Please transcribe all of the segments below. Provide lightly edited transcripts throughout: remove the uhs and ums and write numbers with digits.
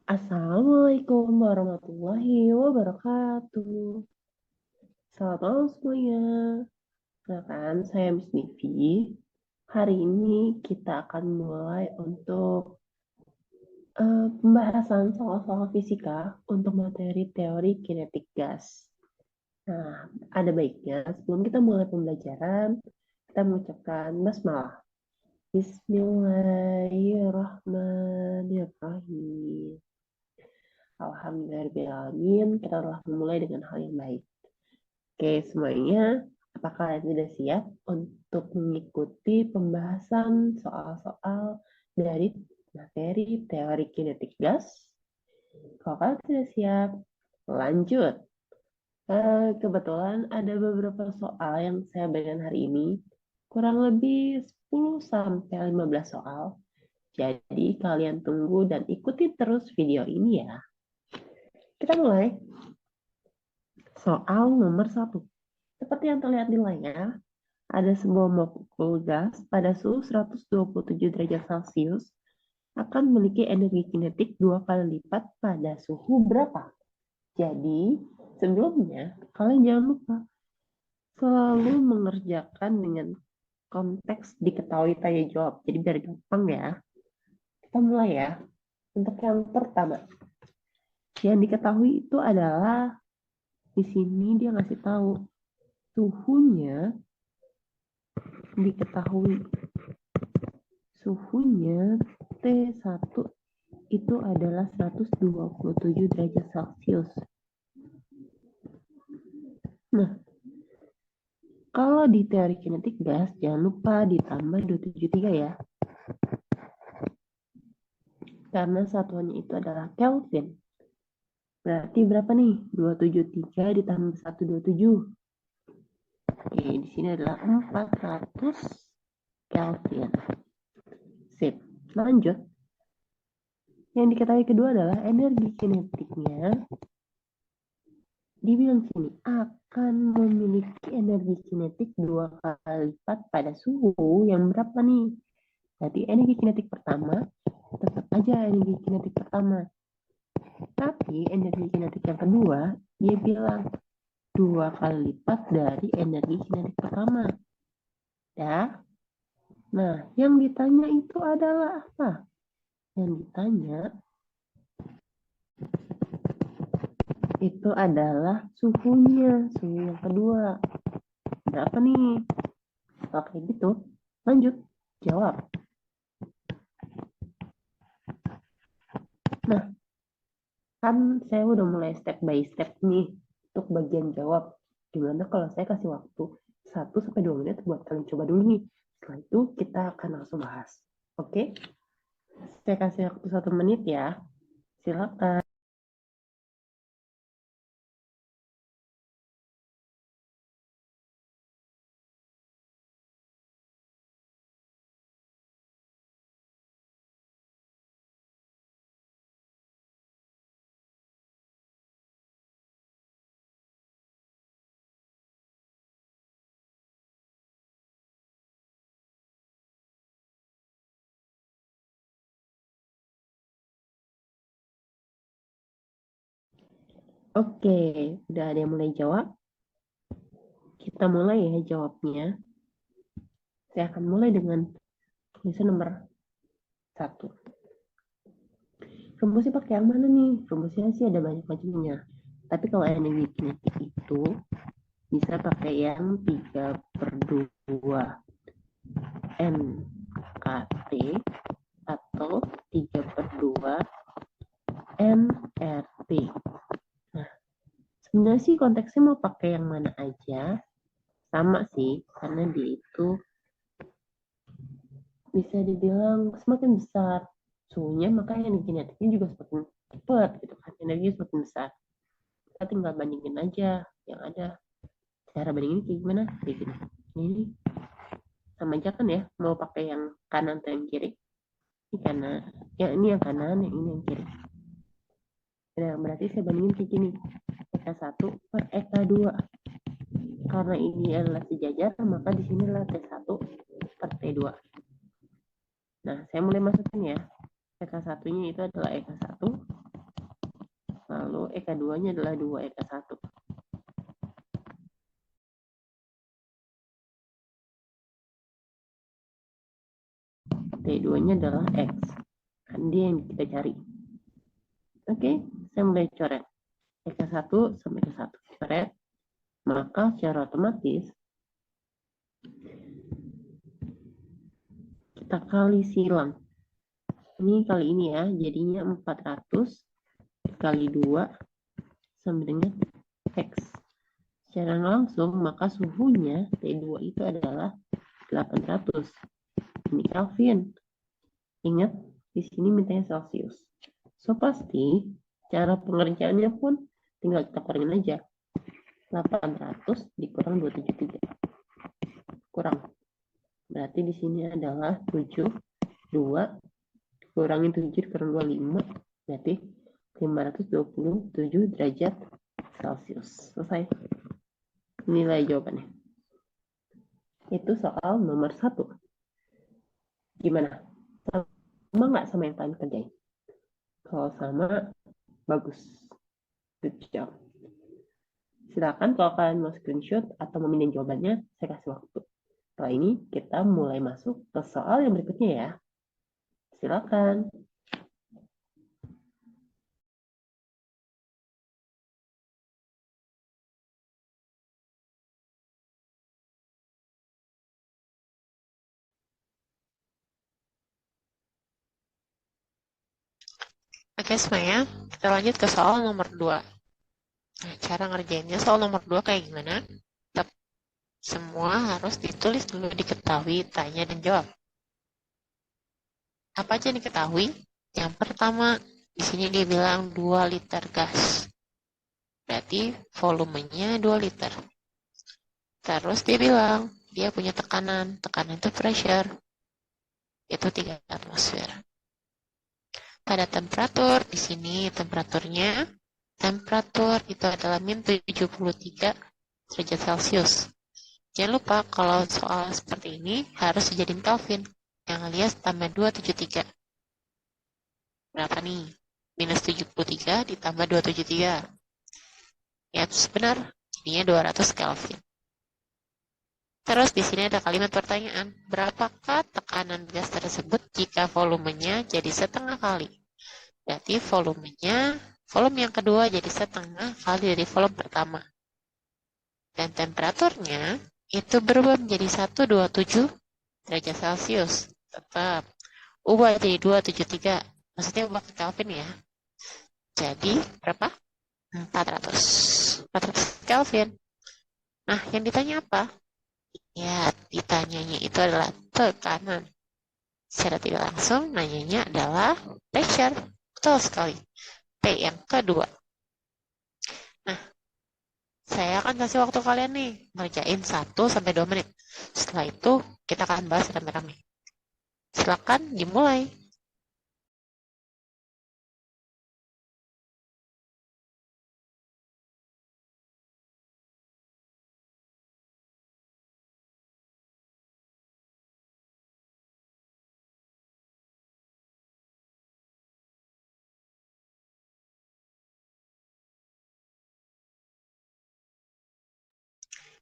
Assalamualaikum warahmatullahi wabarakatuh. Selamat malam semuanya. Kenalkan, saya Miss Nivi. Hari ini kita akan mulai untuk pembahasan soal-soal fisika untuk materi teori kinetik gas. Nah, ada baiknya sebelum kita mulai pembelajaran, kita mengucapkan basmalah. Bismillahirrahmanirrahim. Alhamdulillahirrahmanirrahim, kita telah memulai dengan hal yang baik. Oke, semuanya, apakah kalian sudah siap untuk mengikuti pembahasan soal-soal dari materi teori kinetik gas? Kalau kalian sudah siap, lanjut. Kebetulan ada beberapa soal yang saya berikan hari ini, kurang lebih 10-15 soal. Jadi kalian tunggu dan ikuti terus video ini ya. Kita mulai. Soal nomor 1. Seperti yang terlihat di layar, ada sebuah molekul gas pada suhu 127 derajat Celcius akan memiliki energi kinetik 2 kali lipat pada suhu berapa? Jadi, sebelumnya, kalian jangan lupa selalu mengerjakan dengan konteks diketahui tanya jawab. Jadi biar gampang ya. Kita mulai ya. Untuk yang pertama, yang diketahui itu adalah di sini dia ngasih tahu suhunya diketahui. Suhunya T1 itu adalah 127 derajat Celcius. Nah, kalau di teori kinetik gas, jangan lupa ditambah 273 ya. Karena satuannya itu adalah Kelvin. Berarti berapa nih? 273 ditambah 127. Oke, di sini adalah 400 Kelvin. Sip. Lanjut. Yang diketahui kedua adalah energi kinetiknya. Dibilang sini akan memiliki energi kinetik 2 kali lipat pada suhu yang berapa nih? Jadi energi kinetik pertama tetap aja energi kinetik pertama. Tapi energi kinetik yang kedua dia bilang 2 kali lipat dari energi kinetik pertama. Ya. Nah, yang ditanya itu adalah apa? Yang ditanya itu adalah suhunya, suhu yang kedua. Berapa nih? Oke gitu, lanjut, jawab. Nah, kan saya udah mulai step by step nih untuk bagian jawab. Gimana kalau saya kasih waktu 1-2 menit buat kalian coba dulu nih. Setelah itu kita akan langsung bahas. Oke? Saya kasih waktu 1 menit ya. Silakan. Oke, udah ada yang mulai jawab. Kita mulai ya jawabnya. Saya akan mulai dengan tulisan nomor 1. Rumusnya pakai yang mana nih? Rumusnya sih ada banyak macamnya. Tapi kalau energi kinetik itu bisa pakai yang 3/2 NKT atau 3/2 nRT. Nah, sebenarnya sih konteksnya mau pakai yang mana aja. Sama sih, karena dia itu bisa dibilang semakin besar suhunya, maka energi kinetiknya juga semakin cepat gitu kan. Energinya semakin besar. Kita tinggal bandingin aja yang ada. Cara bandingin kayak gimana? Kayak gini. Ini sama aja kan ya, mau pakai yang kanan atau yang kiri. Ini kanan, yang ini yang kanan, yang ini yang kiri. Nah, berarti saya bandingin kayak gini. EK1 per EK2. Karena ini adalah sejajar, maka di sini adalah T1 per T2. Nah, saya mulai masukin ya. EK1-nya itu adalah EK1 EK2-nya adalah 2 EK1. T2-nya adalah X. Kan dia yang kita cari. Oke, saya mulai coret. EK1 sama EK1 coret. Maka secara otomatis kita kali silang. Ini kali ini ya, jadinya 400 kali 2 sama dengan X. Secara langsung, maka suhunya T2 itu adalah 800. Ini Kelvin. Ingat, di sini mintanya Celsius. So, pasti cara pengerjaannya pun tinggal kita kurangin aja. 800 dikurang 273. Kurang. Berarti di sini adalah 7, 2, kurangin 7 dikurang 25, berarti 527 derajat Celcius. Selesai. Nilai jawabannya. Itu soal nomor 1. Gimana? Sama nggak sama yang kalian kerjain? Kalau sama, bagus. Good job. Silakan kalau kalian mau screenshot atau memindah jawabannya, saya kasih waktu. Setelah ini, kita mulai masuk ke soal yang berikutnya ya. Silakan. Oke semuanya, kita lanjut ke soal nomor 2. Nah, cara ngerjainnya soal nomor 2 kayak gimana? Tetap semua harus ditulis dulu, diketahui, tanya, dan jawab. Apa aja yang diketahui? Yang pertama, di sini dia bilang 2 liter gas. Berarti volumenya 2 liter. Terus dia bilang, dia punya tekanan. Tekanan itu pressure. Itu 3 atmosfer. Pada temperatur, di sini temperaturnya, temperatur itu adalah min 73 derajat Celcius. Jangan lupa kalau soal seperti ini harus dijadiin Kelvin. Yang alias tambah 273. Berapa nih? Minus 73 ditambah 273. Ya, benar. Jadinya 200 Kelvin. Terus di sini ada kalimat pertanyaan. Berapakah tekanan gas tersebut jika volumenya jadi setengah kali? Berarti volume yang kedua jadi setengah kali dari volume pertama. Dan temperaturnya itu berubah menjadi 127 derajat Celcius. Tetap. Ubah jadi 273. Maksudnya ubah ke Kelvin ya. Jadi berapa? 400 Kelvin. Nah, yang ditanya apa? Ya, ditanyanya itu adalah tekanan. Secara tidak langsung, nanyanya adalah pressure. Betul sekali. P yang kedua. Nah, saya akan kasih waktu kalian nih, ngerjain 1-2 menit. Setelah itu, kita akan bahas rame-rame. Silakan dimulai.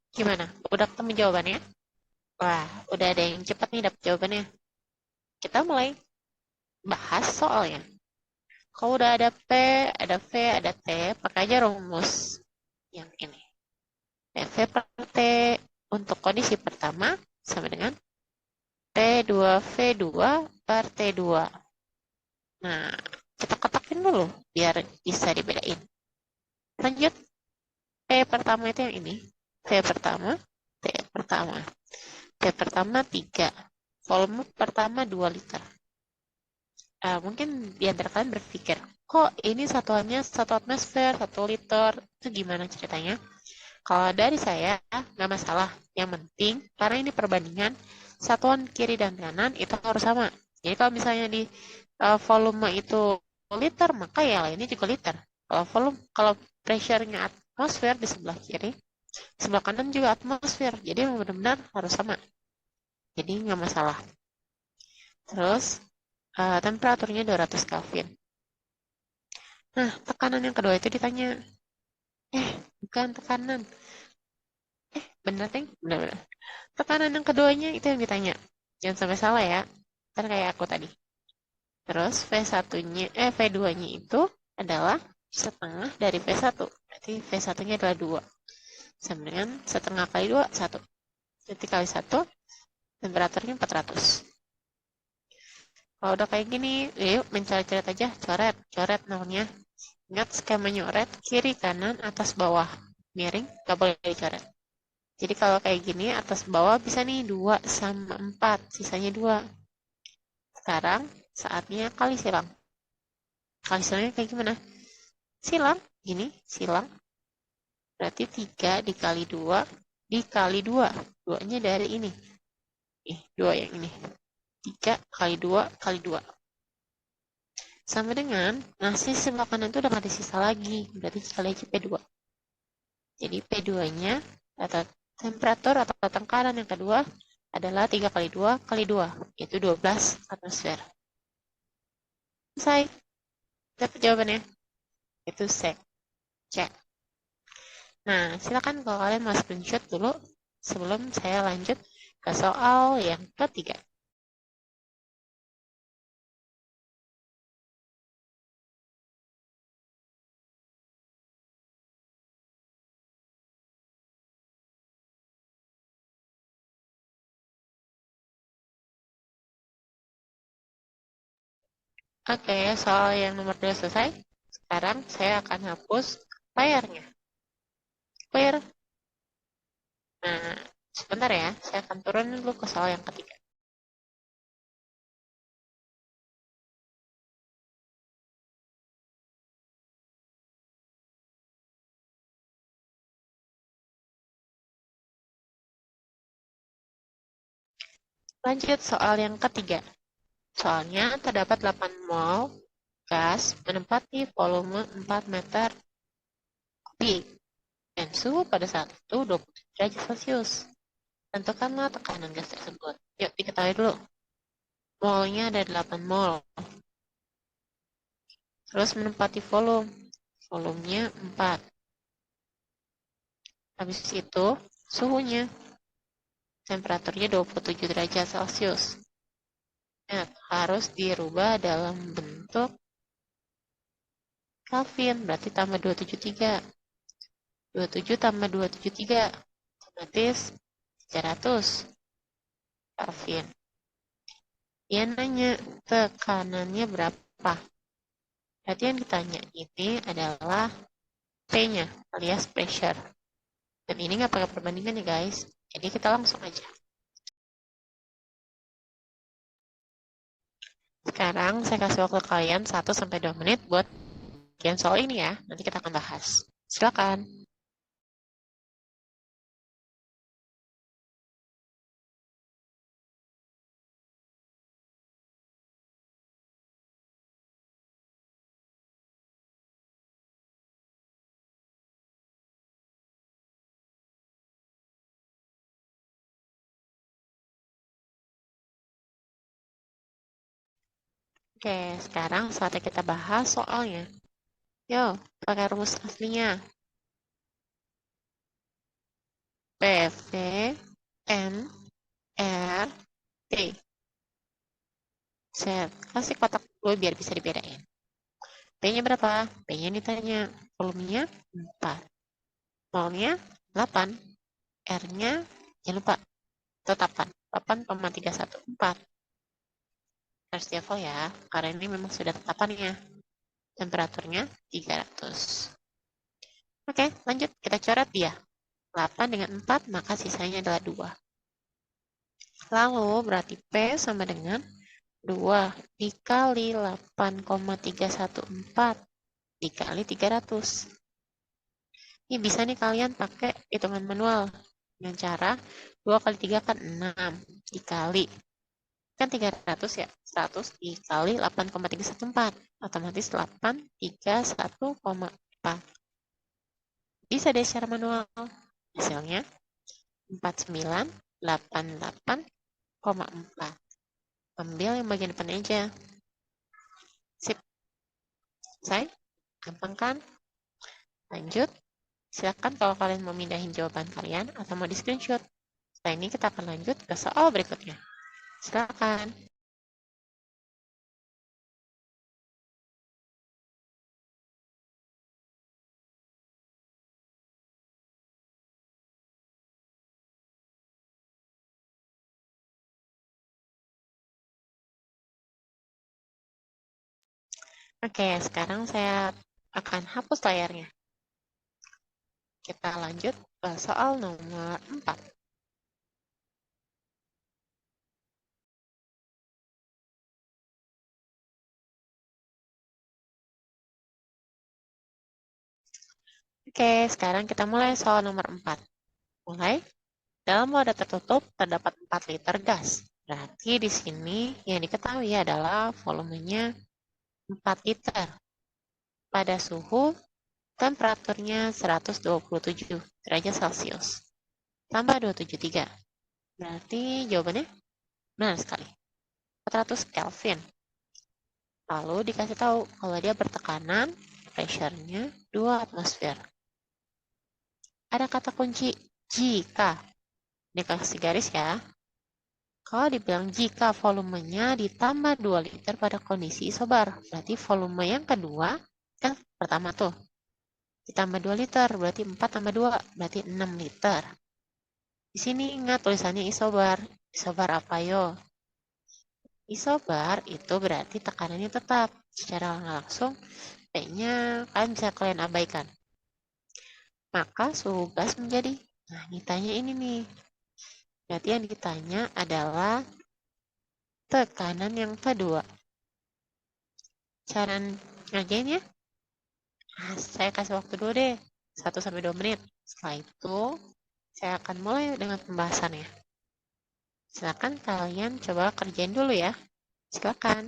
Gimana? Udah ketemu jawabannya? Wah, udah ada yang cepat nih dapat jawabannya. Kita mulai bahas soalnya. Kalau udah ada P, ada V, ada T, pakai aja rumus yang ini. PV per T untuk kondisi pertama sama dengan T2V2 per T2. Nah, kita kotakin dulu biar bisa dibedain. Lanjut, P pertama itu yang ini. V pertama, T pertama. T pertama 3. Volume pertama 2 liter. Mungkin di antara kalian berpikir, kok ini satuannya 1 atmosfer, 1 liter, itu gimana ceritanya? Kalau dari saya, nggak masalah. Yang penting, karena ini perbandingan, satuan kiri dan kanan itu harus sama. Jadi kalau misalnya di volume itu liter, maka ya lainnya juga liter. Kalau pressure-nya atmosfer di sebelah kiri, sebelah kanan juga atmosfer. Jadi benar-benar harus sama. Jadi nggak masalah. Terus, temperaturnya 200 Kelvin. Nah, tekanan yang kedua itu ditanya. Bukan tekanan. Bener, Teng? Bener. Tekanan yang keduanya itu yang ditanya. Jangan sampai salah ya. Kan kayak aku tadi. Terus V2-nya itu adalah setengah dari V1. Berarti V1-nya adalah 2. Sama dengan setengah kali 2, 1. Jadi kali 1, temperaturnya 400. Kalau udah kayak gini, yuk mencoret-coret aja. Coret namanya. Ingat skema nyoret, kiri, kanan, atas, bawah. Miring, gak boleh dicoret. Jadi kalau kayak gini, atas bawah bisa nih 2 sama 4, sisanya 2. Sekarang saatnya kali silang. Kali silangnya kayak gimana? Silang, gini, silang. Berarti 3 dikali 2 dikali 2. 2-nya dari ini. 2 yang ini. 3 kali 2 kali 2. Sama dengan, nasi sebelah kanan itu udah gak ada sisa lagi. Berarti kali aja P2. Jadi P2-nya, atau temperatur atau tekanan yang kedua, adalah 3 kali 2 kali 2. Yaitu 12 atmosfer. Selesai. Dapat jawabannya. Itu C. Nah, silakan kalau kalian mau screenshot dulu sebelum saya lanjut ke soal yang ketiga. Oke, soal yang nomor 2 selesai. Sekarang saya akan hapus layarnya. Clear? Nah, sebentar ya. Saya akan turun dulu ke soal yang ketiga. Lanjut soal yang ketiga. Soalnya terdapat 8 mol gas menempati volume 4 meter kubik dan suhu pada saat itu 27 derajat Celcius. Tentukanlah tekanan gas tersebut. Yuk diketahui dulu. Molnya ada 8 mol. Terus menempati volume. Volumenya 4. Habis itu suhunya. Temperaturnya 27 derajat Celcius. Nah, harus dirubah dalam bentuk Kelvin. Berarti tambah 273. 27 tambah 273. Otomatis 300 Kelvin. Dia nanya tekanannya berapa. Berarti yang ditanya ini adalah P-nya alias pressure. Dan ini nggak pakai perbandingan ya guys. Jadi kita langsung aja. Sekarang saya kasih waktu kalian 1-2 menit buat bagian soal ini ya. Nanti kita akan bahas. Silakan. Oke, sekarang saatnya kita bahas soalnya. Yo, pakai rumus aslinya. PV N R T. Saya kasih kotak dulu biar bisa dibedain. P-nya berapa? P-nya ditanya. Volumenya 4. Molnya 8. R-nya jangan lupa. Tetapan. 8,314. Harus dihafal ya. Karena ini memang sudah tetapannya. Temperaturnya 300. Oke, lanjut. Kita coret dia. 8 dengan 4, maka sisanya adalah 2. Lalu berarti P sama dengan 2 dikali 8,314 dikali 300. Ini bisa nih kalian pakai hitungan manual. Dengan cara 2 kali 3 kan 6 dikali. Kan 300 ya. 100 dikali 8,314. Otomatis 831,4. Bisa deh secara manual. Hasilnya 4988,4. Ambil yang bagian depan aja. Sip. Selesai? Gampang kan? Lanjut. Silakan kalau kalian mau mindahin jawaban kalian atau mau di-screenshot. Setelah ini kita akan lanjut ke soal berikutnya. Silakan. Oke, sekarang saya akan hapus layarnya. Kita lanjut ke soal nomor 4. Oke, sekarang kita mulai soal nomor 4. Mulai. Dalam wadah tertutup terdapat 4 liter gas. Berarti di sini yang diketahui adalah volumenya 4 liter. Pada suhu temperaturnya 127 derajat Celcius. Tambah 273. Berarti jawabannya benar sekali. 400 Kelvin. Lalu dikasih tahu kalau dia bertekanan, pressure-nya 2 atmosfer. Ada kata kunci jika. Dikasih garis ya. Kalau dibilang jika volumenya ditambah 2 liter pada kondisi isobar, berarti volume yang kedua, kan pertama tuh, ditambah 2 liter, berarti 4 tambah 2, berarti 6 liter. Di sini ingat tulisannya isobar. Isobar apa yo? Isobar itu berarti tekanannya tetap. Secara langsung, P-nya kan bisa kalian abaikan. Maka suhu gas menjadi, nah ditanya ini nih. Berarti yang ditanya adalah tekanan yang kedua. Cara ngerjainnya, saya kasih waktu dulu deh, 1-2 menit. Setelah itu, saya akan mulai dengan pembahasannya. Silakan kalian coba kerjain dulu ya. Silakan.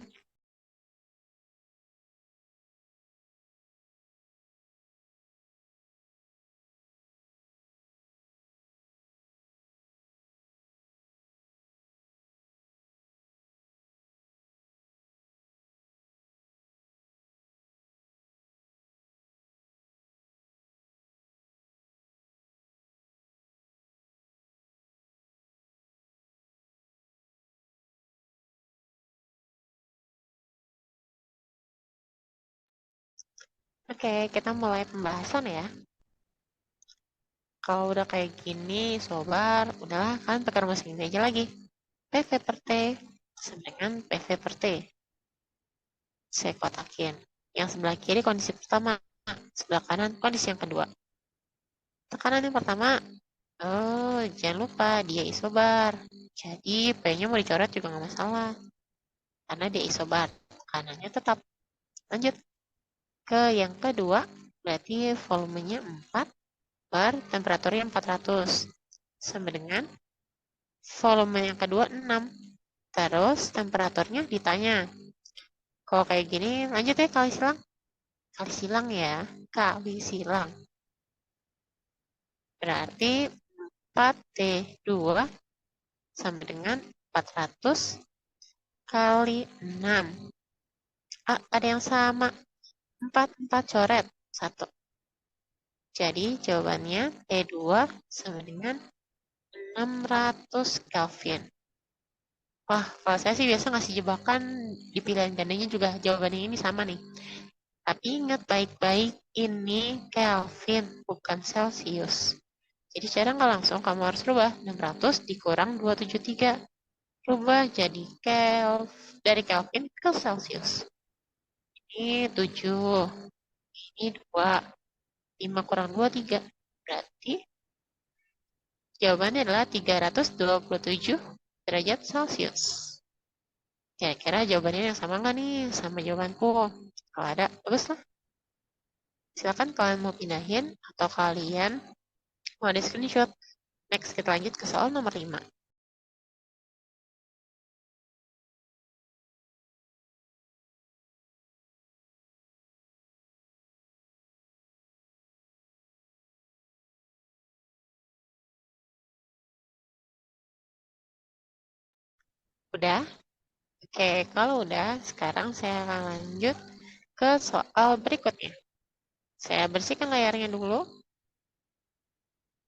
Oke, kita mulai pembahasan ya. Kalau udah kayak gini, sobar, udahlah kalian pakai rumus ini aja lagi. PV per T sama dengan PV per T. Saya kotakin. Yang sebelah kiri kondisi pertama, sebelah kanan kondisi yang kedua. Tekanan yang pertama, jangan lupa dia isobar. Jadi P-nya mau dicoret juga nggak masalah. Karena dia isobar. Tekanannya tetap. Lanjut ke yang kedua, berarti volumenya 4 per temperaturnya 400. Sama dengan volume yang kedua 6. Terus temperaturnya ditanya. Kalau kayak gini, lanjut ya kali silang. Kali silang ya. Kali silang. Berarti 4T2 sama dengan 400 kali 6. Ada yang sama. 4 coret. 1. Jadi jawabannya T2 sama dengan 600 Kelvin. Wah, kalau saya sih biasa ngasih jebakan di pilihan gandanya juga jawabannya ini sama nih. Tapi ingat baik-baik ini Kelvin, bukan Celsius. Jadi secara nggak langsung kamu harus rubah 600 dikurang 273. Rubah jadi dari Kelvin ke Celsius. Ini 7, ini 2, 5 kurang 2, 3. Berarti jawabannya adalah 327 derajat Celcius. Kira-kira jawabannya yang sama nggak nih sama jawabanku? Kalau ada, bagus lah. Silakan kalian mau pindahin atau kalian mau ada screenshot. Next, kita lanjut ke soal nomor 5. Udah? Oke, kalau udah, sekarang saya akan lanjut ke soal berikutnya. Saya bersihkan layarnya dulu.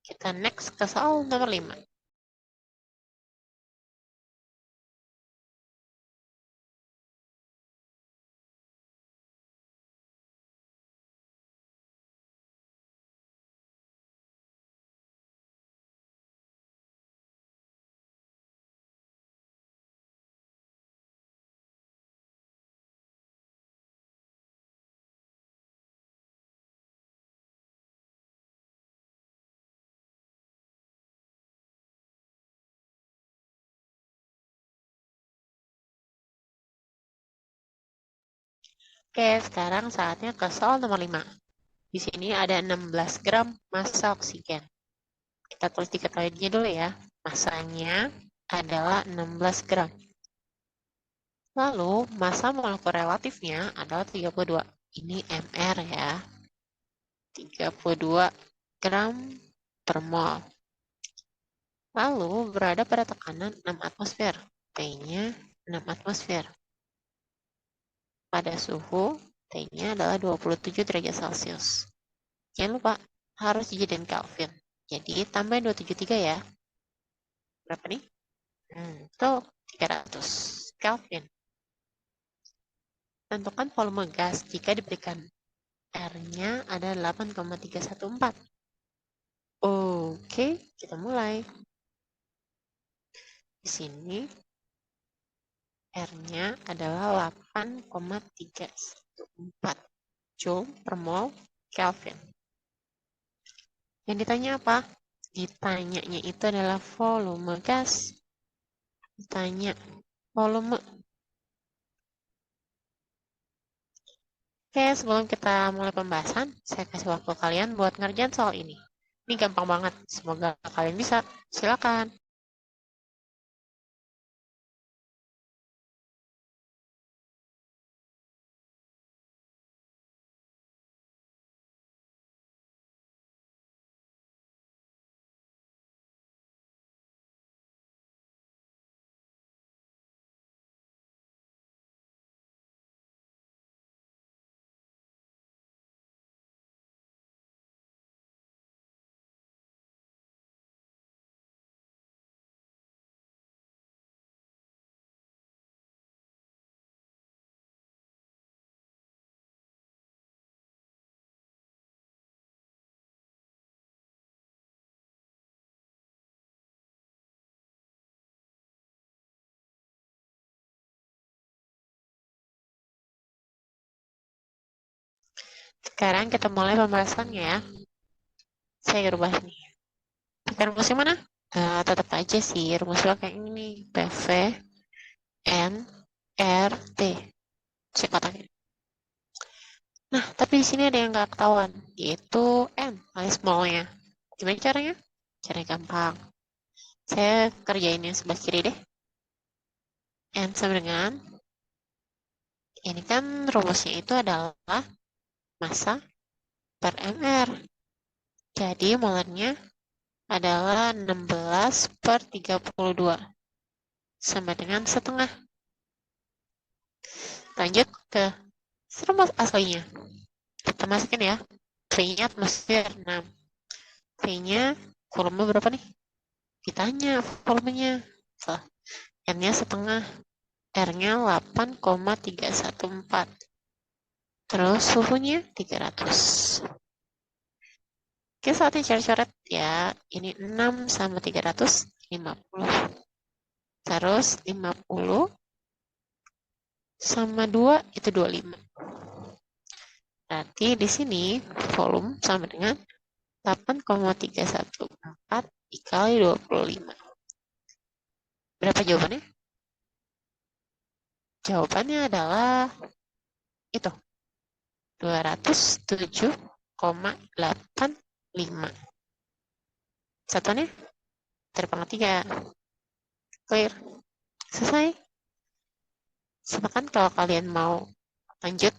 Kita next ke soal nomor 5. Oke, sekarang saatnya ke soal nomor 5. Di sini ada 16 gram massa oksigen. Kita tulis diketahuinya dulu ya. Massanya adalah 16 gram. Lalu, massa molekul relatifnya adalah 32. Ini mR ya. 32 gram per mol. Lalu, berada pada tekanan 6 atmosfer. T-nya 6 atmosfer. Pada suhu, T-nya adalah 27 derajat Celcius. Jangan lupa, harus dijadiin Kelvin. Jadi, tambahin 273 ya. Berapa nih? Itu 300 Kelvin. Tentukan volume gas jika diberikan R-nya ada 8,314. Oke, kita mulai. Di sini R-nya adalah 8,314 Joule per mol Kelvin. Yang ditanya apa? Ditanyanya itu adalah volume gas. Ditanya volume. Oke, sebelum kita mulai pembahasan, saya kasih waktu kalian buat ngerjain soal ini. Ini gampang banget. Semoga kalian bisa. Silakan. Sekarang kita mulai pembahasannya ya. Saya rubah ini. Pakai rumus yang mana? Tetap aja sih rumusnya kayak ini. PV N R T. Saya kotakin. Nah, tapi di sini ada yang nggak ketahuan, yaitu N alias molnya. Gimana caranya? Caranya gampang. Saya kerjain yang sebelah kiri deh. N sama dengan, ini kan rumusnya itu adalah massa per mR. Jadi molarnya adalah 16 per 32. Sama dengan setengah. Lanjut ke rumus aslinya. Kita masukin ya. V-nya atmosfer 6. V-nya volume berapa nih? Ditanya volumenya. So, N-nya setengah. R-nya 8,314. Terus suhunya 300. Oke, saatnya coret-coret ya. Ini 6 sama 300, 50. Terus 50 sama 2 itu 25. Berarti di sini volume sama dengan 8,314 dikali 25. Berapa jawabannya? Jawabannya adalah itu. 207,85. Satuannya dari pangkat 3. Clear? Selesai? Silakan kalau kalian mau lanjut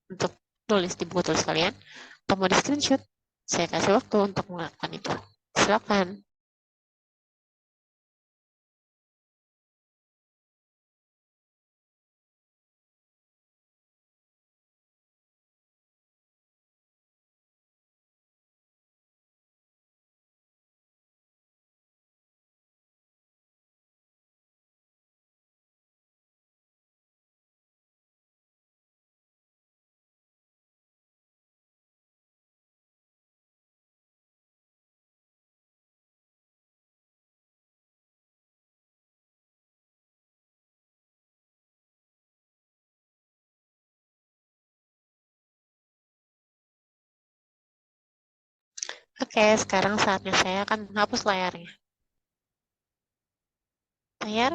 untuk tulis di buku tulis kalian, atau mau di screenshot, saya kasih waktu untuk melakukan itu. Silakan. Oke, sekarang saatnya saya akan menghapus layarnya. Layar.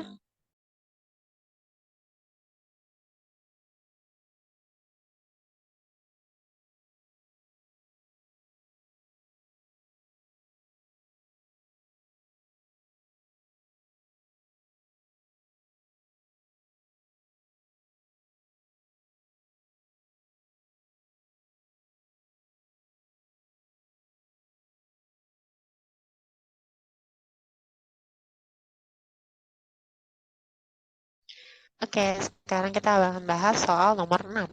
Oke, sekarang kita akan bahas soal nomor 6.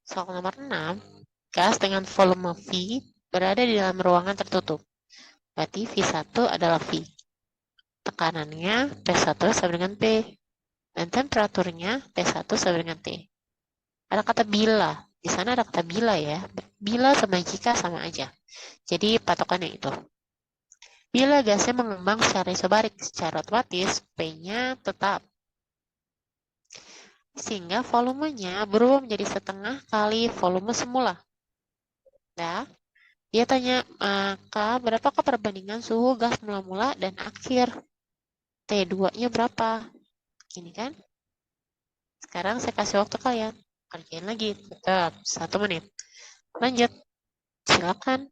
Soal nomor 6, gas dengan volume V berada di dalam ruangan tertutup. Berarti V1 adalah V. Tekanannya P1 sama dengan P. Dan temperaturnya T1 sama dengan T. Ada kata bila. Di sana ada kata bila ya. Bila sama jika sama aja. Jadi patokannya itu. Bila gasnya mengembang secara isobarik, secara otomatis P-nya tetap. Sehingga volumenya berubah menjadi setengah kali volume semula. Nah, dia tanya, maka berapakah perbandingan suhu gas mula-mula dan akhir? T2-nya berapa? Gini kan? Sekarang saya kasih waktu kalian. Kerjain lagi. Tetap 1 menit. Lanjut. Silakan.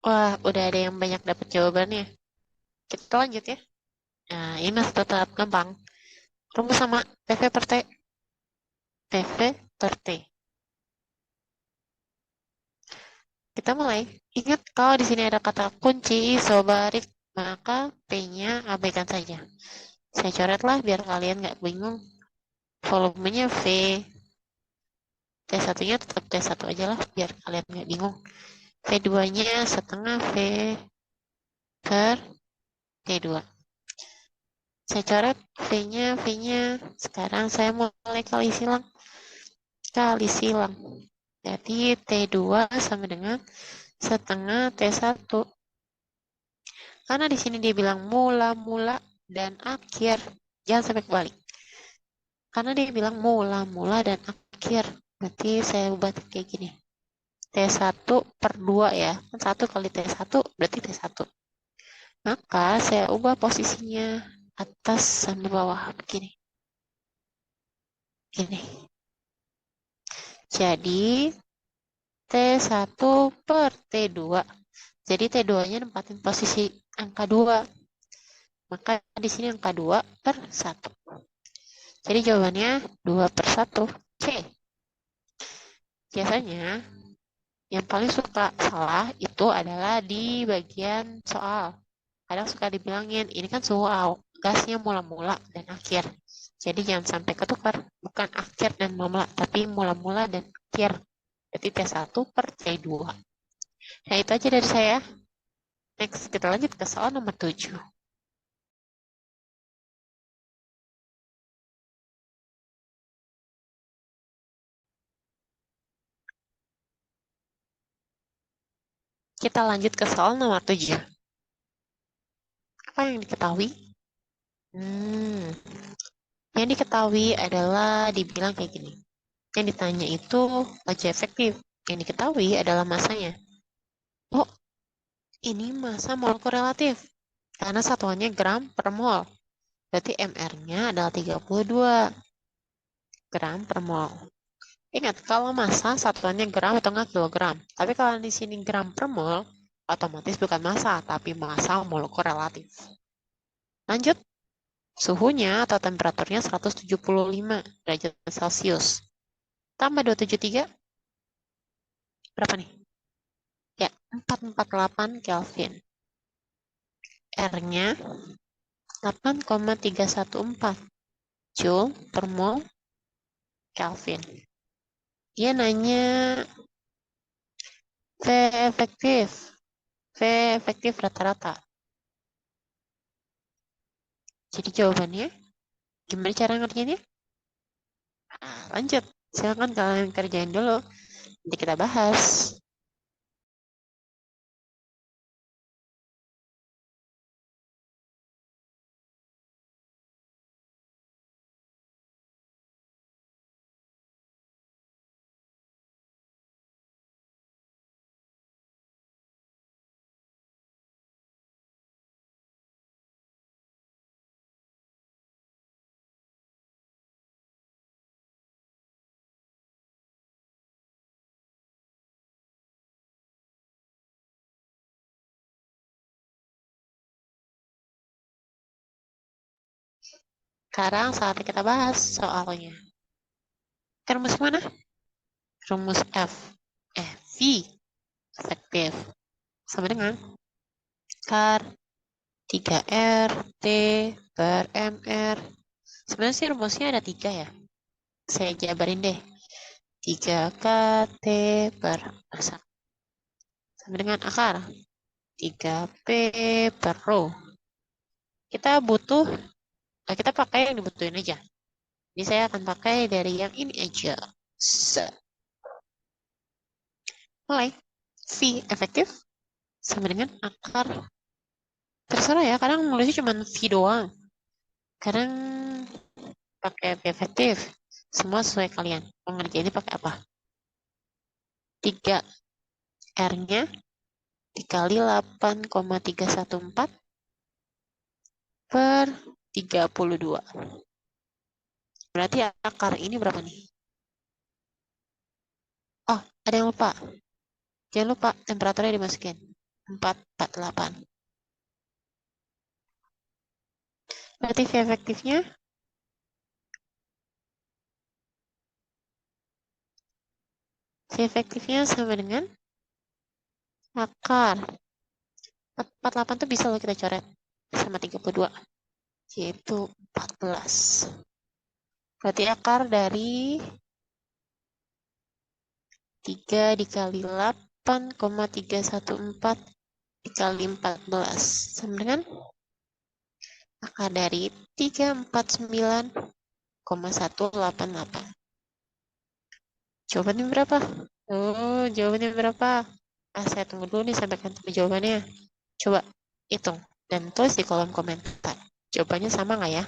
Wah, udah ada yang banyak dapat jawabannya. Kita lanjut ya. Nah, ini masih tetap gampang. Rumus sama PV per T. PV per T. Kita mulai. Ingat kalau di sini ada kata kunci isobarik, maka P-nya abaikan saja. Saya coretlah biar kalian nggak bingung. Volumenya V. T1-nya tetap T1 aja lah biar kalian nggak bingung. V2-nya setengah V per T2. Saya coret V-nya. Sekarang saya mulai kali silang. Jadi T2 sama dengan setengah T1. Karena di sini dia bilang mula-mula dan akhir. Jangan sampai kebalik. Karena dia bilang mula-mula dan akhir. Berarti saya ubah kayak gini. T1 per 2 ya. 1 kali T1 berarti T1. Maka saya ubah posisinya atas sama bawah. Begini. Gini. Jadi T1 per T2. Jadi T2-nya nempatin posisi angka 2. Maka di sini angka 2 per 1. Jadi jawabannya 2 per 1. C. Biasanya yang paling suka salah itu adalah di bagian soal. Kadang suka dibilangin, ini kan suhu gasnya mula-mula dan akhir. Jadi jangan sampai ketukar. Bukan akhir dan mula-mula, tapi mula-mula dan akhir. Jadi T1 per T2. Nah, itu aja dari saya. Next, kita lanjut ke soal nomor 7. Kita lanjut ke soal nomor 7. Apa yang diketahui? Yang diketahui adalah dibilang kayak gini. Yang ditanya itu laju efektif. Yang diketahui adalah masanya. Oh, ini massa mol korelatif. Karena satuannya gram per mol. Berarti MR-nya adalah 32 gram per mol. Ingat, kalau massa satuannya gram atau enggak kilogram. Tapi kalau di sini gram per mol, otomatis bukan massa, tapi massa mol korelatif. Lanjut. Suhunya atau temperaturnya 175 derajat Celcius. Tambah 273, berapa nih? Ya, 448 Kelvin. R-nya 8,314 Joule per mol Kelvin. Dia nanya V efektif. V efektif rata-rata. Jadi jawabannya, gimana cara ngerjainnya? Nah, lanjut. Silakan kalian kerjain dulu. Nanti kita bahas. Sekarang saatnya kita bahas soalnya. Rumus mana? Rumus F. V. Efektif. Sama dengan akar 3R T per MR. Sebenarnya sih rumusnya ada 3 ya. Saya jabarin deh. 3K T per masa. Sama dengan akar 3P per rho. Kita butuh, kita pakai yang dibutuhin aja. Jadi saya akan pakai dari yang ini aja. Mulai. V efektif sama dengan akar. Terserah ya, kadang nulisnya cuma V doang. Kadang pakai V efektif. Semua sesuai kalian. Mau ngerjainnya pakai apa? 3 R-nya dikali 8,314 per 32. Berarti akar ini berapa nih? Oh, ada yang lupa. Jangan lupa temperaturnya dimasukin. 448. Berarti V efektifnya sama dengan akar. 48 tuh bisa loh kita coret sama 32. Yaitu 14. Berarti akar dari 3 dikali 8,314 dikali 14. Sama dengan akar dari 349,188. Jawabannya berapa? Oh, jawabannya berapa? Saya tunggu dulu nih sampai ketemu jawabannya. Coba hitung dan tulis di kolom komentar. Jawabannya sama nggak ya?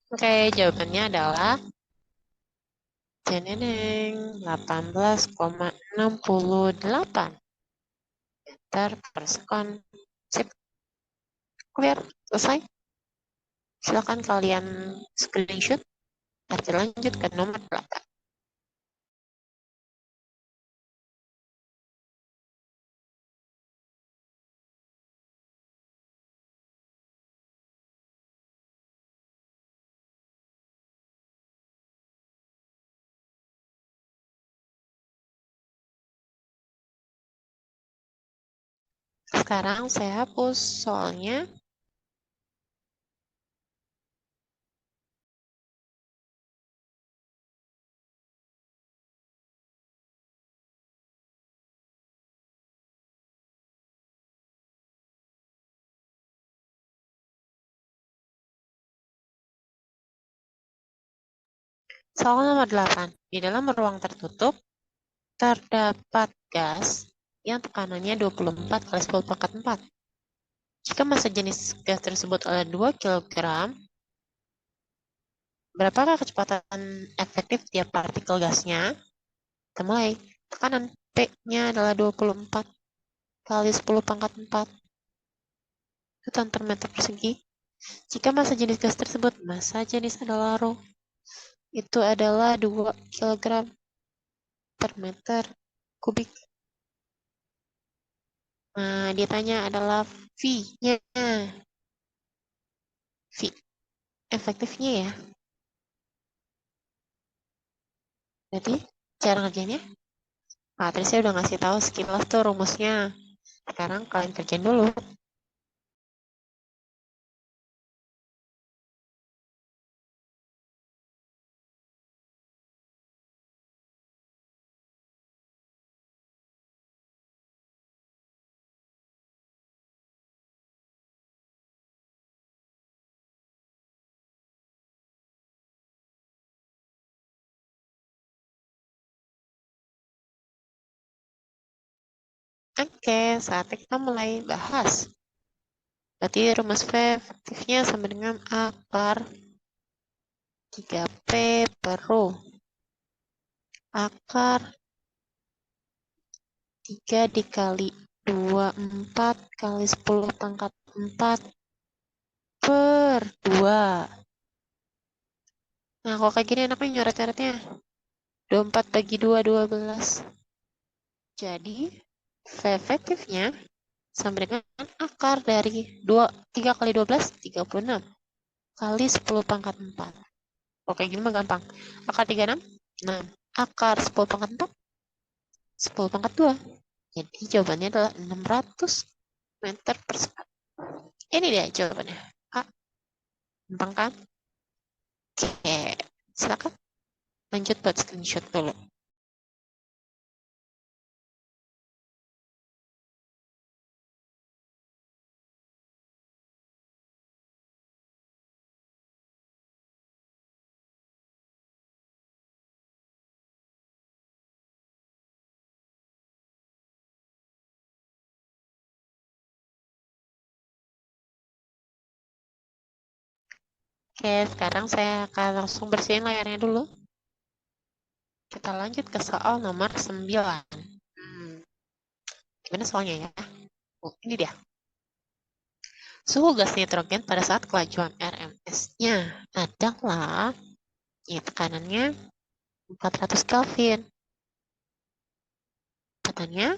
Oke, jawabannya adalah jeneneng 18,68 meter per sekon. Sip, clear, selesai. Silakan kalian screenshot dan lanjut ke nomor 8. Sekarang saya hapus soalnya Soal nomor 8. Di dalam ruang tertutup, terdapat gas yang tekanannya 24 kali 10 pangkat 4. Jika massa jenis gas tersebut adalah 2 kg, berapakah kecepatan efektif tiap partikel gasnya? Kita mulai. Tekanan P-nya adalah 24 kali 10 pangkat 4. Newton per meter persegi. Jika massa jenis gas tersebut, massa jenis adalah rho. Itu adalah 2 kg per meter kubik. Nah, ditanya adalah V-nya. V efektifnya ya. Berarti cara ngerjainnya? Tadi saya udah ngasih tahu sekilas tuh rumusnya. Sekarang kalian kerjain dulu. Oke, saatnya kita mulai bahas. Berarti rumus V efektifnya sama dengan akar 3P per rho. Akar 3 dikali 24 kali 10 pangkat 4 per 2. Nah, kalau kayak gini enaknya nyoret-nyoretnya. 24 bagi 2, 12. Jadi, V efektifnya sama dengan akar dari 3 kali 12, 36. Kali 10 pangkat 4. Oke, gini mah gampang. Akar 36, 6. Akar 10 pangkat 4, 10 pangkat 2. Jadi jawabannya adalah 600 meter per second. Ini dia jawabannya. A. Gampang kan? Oke, silakan lanjut buat screenshot dulu. Oke, sekarang saya akan langsung bersihin layarnya dulu. Kita lanjut ke soal nomor 9. Gimana soalnya ya? Oh, ini dia. Suhu gas nitrogen pada saat kelajuan RMS-nya adalah ya, tekanannya 400 Kelvin. Katanya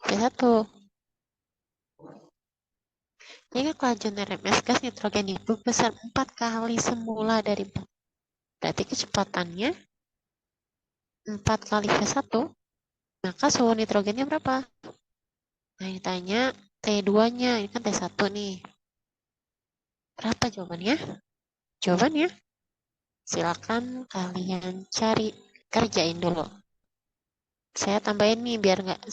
V1. Jika kelajuan RMS gas nitrogen itu besar 4 kali semula dari berarti kecepatannya 4 kali V1, maka suhu nitrogennya berapa? Nah, ditanya T2-nya, ini kan T1 nih. Berapa jawabannya? Jawabannya, silakan kalian cari, kerjain dulu. Saya tambahin nih biar nggak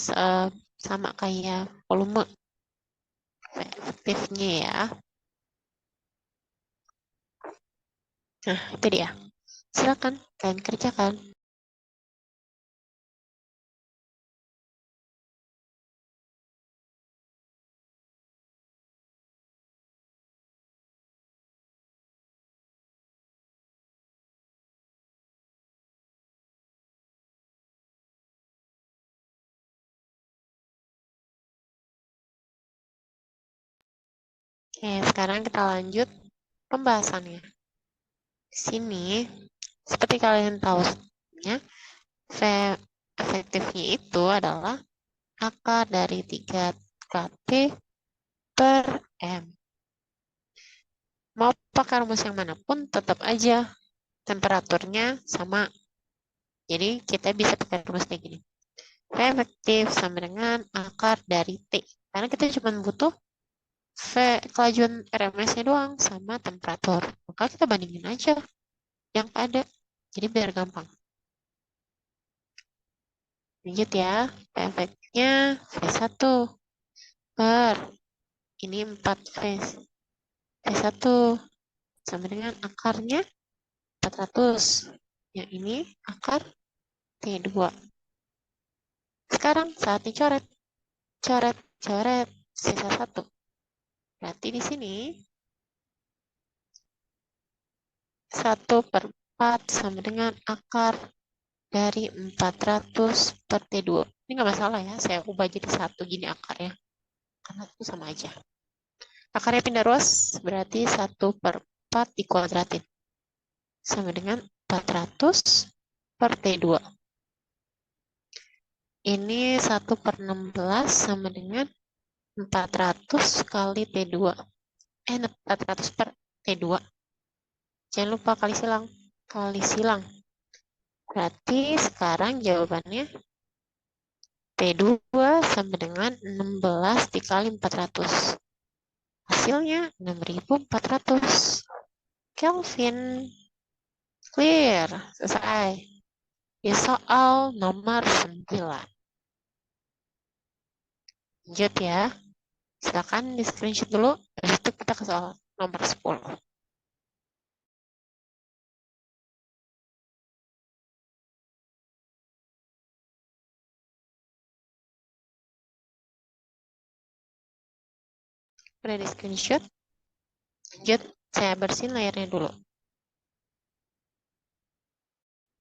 sama kayak volume efektifnya ya. Nah, itu dia. Silakan kalian kerjakan. Oke, sekarang kita lanjut pembahasannya. Di sini, seperti kalian tahu, ya, V efektifnya itu adalah akar dari 3 kT per M. Mau pakai rumus yang manapun, tetap aja temperaturnya sama. Jadi, kita bisa pakai rumus kayak gini. V efektif sama dengan akar dari T. Karena kita cuma butuh V kelajuan RMS-nya doang sama temperatur. Maka kita bandingin aja yang ada. Jadi biar gampang. Lanjut ya. V efektifnya V1 per ini 4 V. V1 sama dengan akarnya 400. Yang ini akar T2. Sekarang saatnya coret. Coret, coret. Sisa 1. Berarti di sini 1/4 sama dengan akar dari 400 per T2. Ini nggak masalah ya, saya ubah jadi 1 gini akarnya. Karena itu sama aja. Akarnya pindah ruas, berarti 1/4 dikuadratin. Sama dengan 400 per T2. Ini 1/16 sama dengan 400 kali T2. 400 per T2. Jangan lupa kali silang. Kali silang. Berarti sekarang jawabannya T2 sama dengan 16 dikali 400. Hasilnya 6.400 Kelvin. Clear. Selesai. Di soal nomor 9. Lanjut ya. Silakan di screenshot dulu. Habis itu kita ke soal nomor 10. Udah di screenshot. Lanjut, saya bersihin layarnya dulu.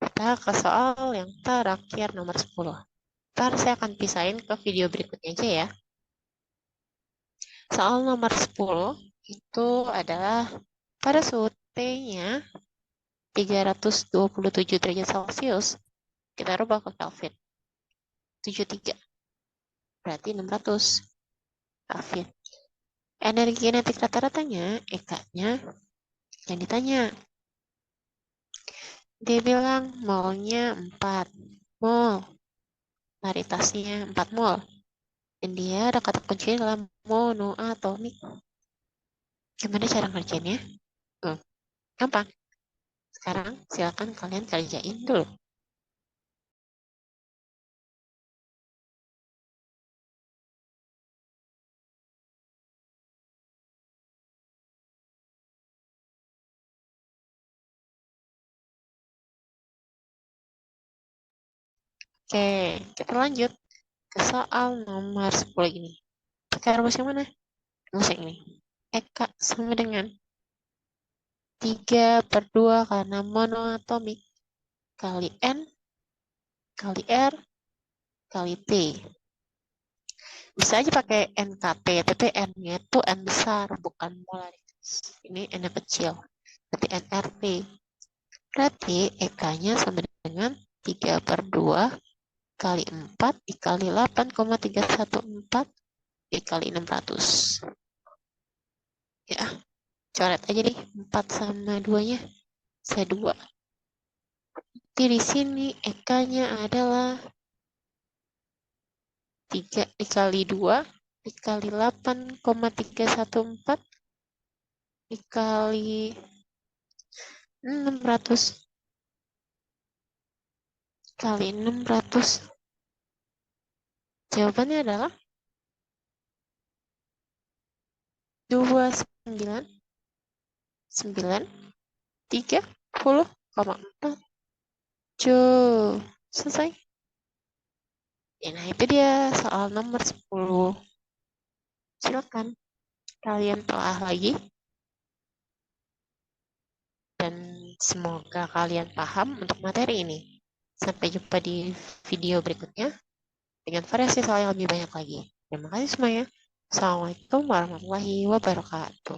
Kita ke soal yang terakhir nomor 10. Ntar saya akan pisahin ke video berikutnya aja ya. Soal nomor 10 itu adalah pada suhu T-nya 327 derajat Celcius, kita rubah ke Kelvin. 73. Berarti 600 Kelvin. Energi kinetik rata-ratanya, EK-nya, yang ditanya. Dia bilang molnya 4 mol. Maritasnya 4 mol. Dan dia ada kata kunci dalam monoatomik. Gimana cara ngerjainnya? Gampang. Sekarang silakan kalian kerjain dulu. Oke, kita lanjut ke soal nomor 10 ini. Pakai rumus yang mana? Rumus yang ini. EK sama dengan 3/2 karena monoatomik kali N kali R kali T. Bisa aja pakai NKT, tapi N-nya itu N besar, bukan molaritas. Ini N yang kecil. Berarti NRT. Berarti EK-nya sama dengan 3/2 kali 4 dikali 8,314 dikali 600. Ya, coret aja deh 4 sama 2-nya. Saya 2. Jadi di sini EK-nya adalah 3 dikali 2 dikali 8,314 dikali 600 kali 600. Jawabannya adalah 29,930,4 Joule. Selesai. Nah, itu dia soal nomor 10. Silakan kalian telah lagi. Dan semoga kalian paham untuk materi ini. Sampai jumpa di video berikutnya dengan variasi soal yang lebih banyak lagi. Terima kasih semuanya. Assalamualaikum warahmatullahi wabarakatuh.